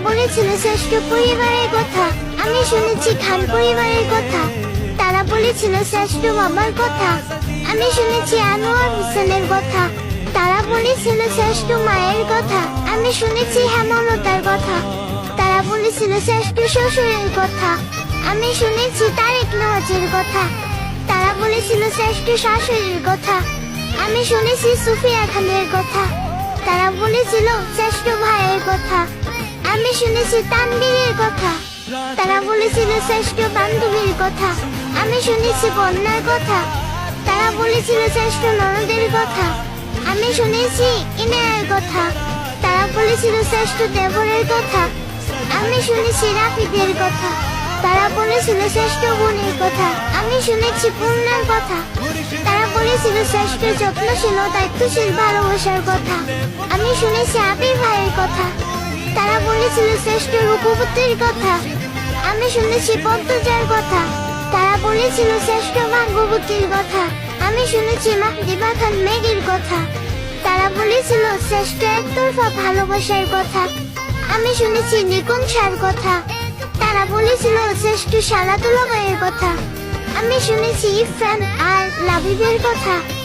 বলেছিল শ্রেষ্ঠ পরিবারের কথা। আমি শুনেছি খান পরিবারের কথা। তারা বলেছিল শ্রেষ্ঠ বাবার কথা। আমি শুনেছি আনোয়ার হোসেনের কথা। তারা বলেছিল শ্রেষ্ঠ মায়ের কথা। আমি শুনেছি হেমলতার কথা। তারা বলেছিল শ্রেষ্ঠ শ্বশুরের কথা। আমি শুনেছি তারেক নওয়াজের কথা। তারা বলেছিল শ্রেষ্ঠ শাশুড়ির কথা। আমি শুনেছি সুফিয়া খানের কথা। তারা বলেছিল শ্রেষ্ঠ ভাইয়ের কথা। আমি শুনেছি তানবীরের কথা। তারা বলেছিল শ্রেষ্ঠ বান্ধবীর কথা। আমি শুনেছি বন্যার কথা। তারা বলেছিল শ্রেষ্ঠ ননদের কথা। আমি শুনেছি ইনায়ের কথা। তারা বলেছিল শ্রেষ্ঠ দেবরের কথা। আমি শুনেছি রাফিদের কথা। তারা বলেছিল শ্রেষ্ঠ বোনের কথা। আমি শুনেছি পূর্ণার কথা। তারা বলেছিল শ্রেষ্ঠ যত্নশীল ও দায়িত্বশীল ভালোবাসার কথা। আমি শুনেছি আবির ভাইয়ের কথা। তারা বলেছিল শ্রেষ্ঠ রূপবতীর কথা। আমি শুনেছি পদ্মজার কথা। তারা বলেছিল শ্রেষ্ঠ ভাগ্যবতীর কথা। আমি শুনেছি মাহদিবা খান মেঘের কথা। তারা বলেছিল শ্রেষ্ঠ একতরফা ভালোবাসার কথা। আমি শুনেছি নিকুঞ্জার কথা। তারা বলেছিল শ্রেষ্ঠ সালাতুল্লাহের কথা। আমি শুনেছি ইরফান আর লাবিবের কথা।